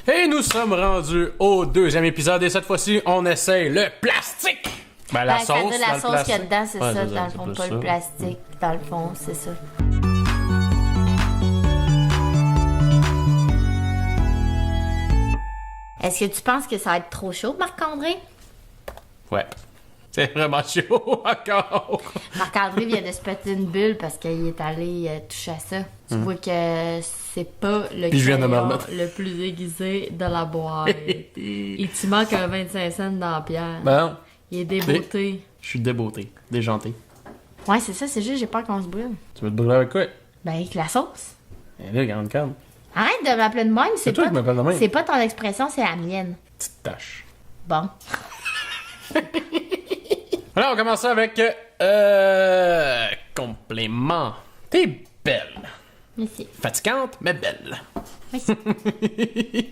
Et nous sommes rendus au deuxième épisode et cette fois-ci, on essaye le plastique. Ben, la sauce, la dans le sauce qu'il y a dedans, c'est Ouais, ça, c'est dans le fond, c'est pas ça. le plastique, dans le fond, c'est ça. Est-ce que tu penses que ça va être trop chaud, Marc-André? Ouais. C'est vraiment chaud encore. Marc-André vient de se péter une bulle parce qu'il est allé toucher à ça. Tu vois que c'est pas le Puis je viens de me crayon remettre. le plus aiguisé de la boîte. Il te manque un 25 cents dans la pierre. Ben, Il est débeauté. je suis débeauté, déjanté. Ouais, c'est ça, c'est juste, j'ai peur qu'on se brûle. Tu veux te brûler avec quoi? Ben, avec la sauce. Eh là, grande canne. Arrête de m'appeler de même, C'est toi pas, qui m'appelles de même. c'est pas ton expression, c'est la mienne. Petite tache. Bon. Alors, on commence ça avec complément. T'es belle. Merci. Fatigante, mais belle.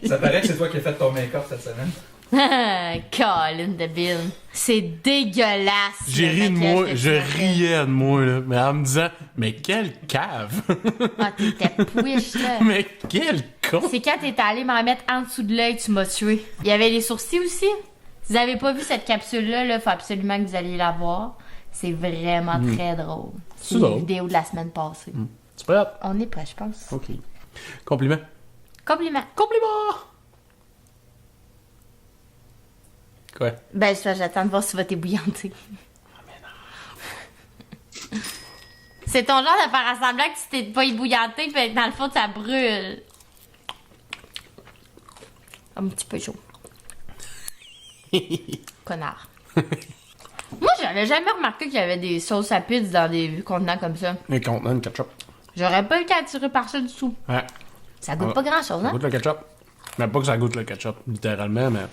Ça paraît que c'est toi qui as fait ton make-up cette semaine. Colin de Bill. C'est dégueulasse. J'ai le ri de maquillage moi, que tu je m'as fait. riais de moi, là, mais en me disant, mais quelle cave! Ah, t'étais pouiche, là. Mais quel con! C'est quand t'es allé m'en mettre en dessous de l'œil, tu m'as tué. Il y avait les sourcils aussi. Si vous avez pas vu cette capsule-là, il faut absolument que vous alliez la voir. C'est vraiment très drôle. C'est une drôle. vidéo de la semaine passée. Tu prêt? On est prêt, je pense. Ok. Compliment. Compliment. Compliment! Quoi? Ben, j'attends de voir si tu vas t'ébouillanter. C'est ton genre de faire semblant que tu t'es pas ébouillanté, puis dans le fond, ça brûle. Un petit peu chaud. Connard. Moi, j'avais jamais remarqué qu'il y avait des sauces à pizza dans des contenants comme ça. Un contenant de ketchup. J'aurais pas eu qu'à tirer par ça du tout. Ouais. Ça goûte Ouais. pas grand-chose, Ça hein? goûte le ketchup. Mais pas que ça goûte le ketchup, littéralement, mais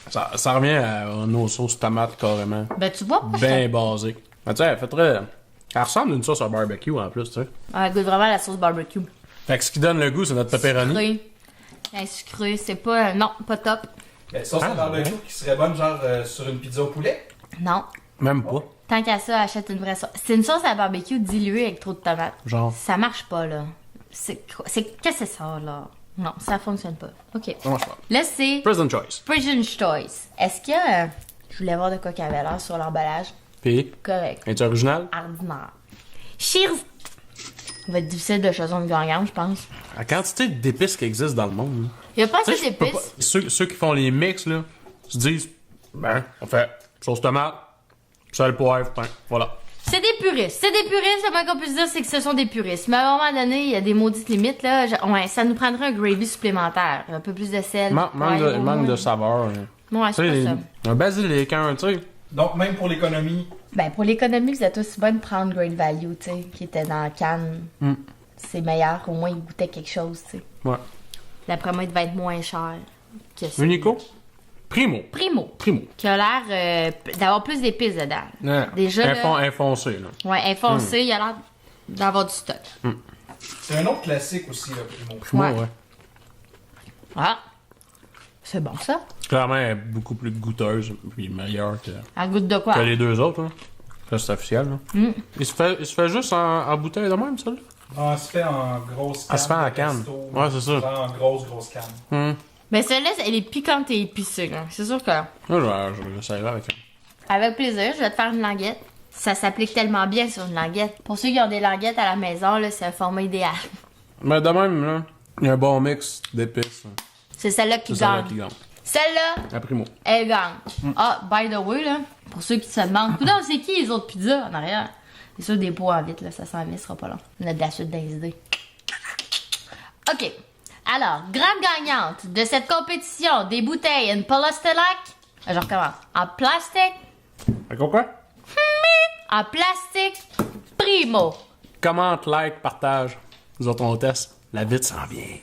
ça revient à nos sauces tomates carrément. Ben, tu vois, Ben basées. Mais tu sais, elle ressemble à une sauce à barbecue en plus, tu sais. elle goûte vraiment la sauce barbecue. Fait que ce qui donne le goût, c'est notre pepperoni. Sucré. Un sucré, c'est pas... Non, pas top. Sauce à barbecue qui serait bonne genre sur une pizza au poulet. Non. Même pas. Tant qu'à ça, achète une vraie sauce. C'est une sauce à barbecue diluée avec trop de tomates. Genre. Ça marche pas, là. Qu'est-ce que c'est ça, là? Non, ça fonctionne pas. OK. Ça marche pas. Là, c'est President Choice. Prison Choice. Est-ce que... je voulais voir de quoi qu'il y avait l'air sur l'emballage. Puis, Correct. es-tu original? Ordinaire. Cheers! Ça va être difficile de choisir une gagnante, je pense. La quantité d'épices qui existent dans le monde. Là. Il y a pas Tu assez sais, je peux d'épices. pas- Ceux qui font les mix, là, se disent, ben, on fait sauce tomate, sel, poivre, pain. Voilà. C'est des puristes. C'est des puristes. Le moins qu'on puisse dire, c'est que ce sont des puristes. Mais à un moment donné, il y a des maudites limites, là. Ouais, ça nous prendrait un gravy supplémentaire. Un peu plus de sel. Manque de saveur. Là. Ouais, Tu c'est sais, pas ça. un basilic, tu sais. Donc même pour l'économie, Ben, pour l'économie, vous êtes aussi bon de prendre Great Value, tu sais, qui était dans la canne. C'est meilleur, au moins, il goûtait quelque chose, tu sais. Ouais. D'après moi, il devait être moins cher que ça. Unico? Primo. Primo, Primo. qui a l'air d'avoir plus d'épices dedans. Ouais. Déjà, là, Infoncé, là. ouais, infoncé, il a l'air d'avoir du stock. c'est un autre classique aussi, là, Primo. Primo, Ouais. ouais. Ah! C'est bon, ça. Clairement, elle est beaucoup plus goûteuse, puis meilleure que, Elle goûte de quoi? que les deux autres, là. Ça, c'est officiel, là. Il se fait juste en bouteille de même, ça, là? Ah, elle se fait en grosse canne. Elle se fait en de canne. resto, Ouais, c'est ça. Genre en grosse canne. Mais celle-là, elle est piquante et épicée, là. C'est sûr que... Là, je l'essayerai avec elle. Avec plaisir, je vais te faire une languette. Ça s'applique tellement bien sur une languette. Pour ceux qui ont des languettes à la maison, là, c'est un format idéal. Mais de même, là, il y a un bon mix d'épices. Là. C'est celle-là qui C'est ça gagne. qui gagne. Celle-là, La Primo. elle gagne. Ah, by the way, là, pour ceux qui se demandent, non, c'est qui les autres pizzas en arrière? C'est sûr, des pots en vite, là, ça s'en vient, ce sera pas long. On a de la suite dans les idées. OK. Alors, grande gagnante de cette compétition des bouteilles en polystyrène. Je recommence. En plastique. Fait qu'on quoi? En plastique. Primo. Commente, like, partage. Nous autres, on teste. La vite s'en vient.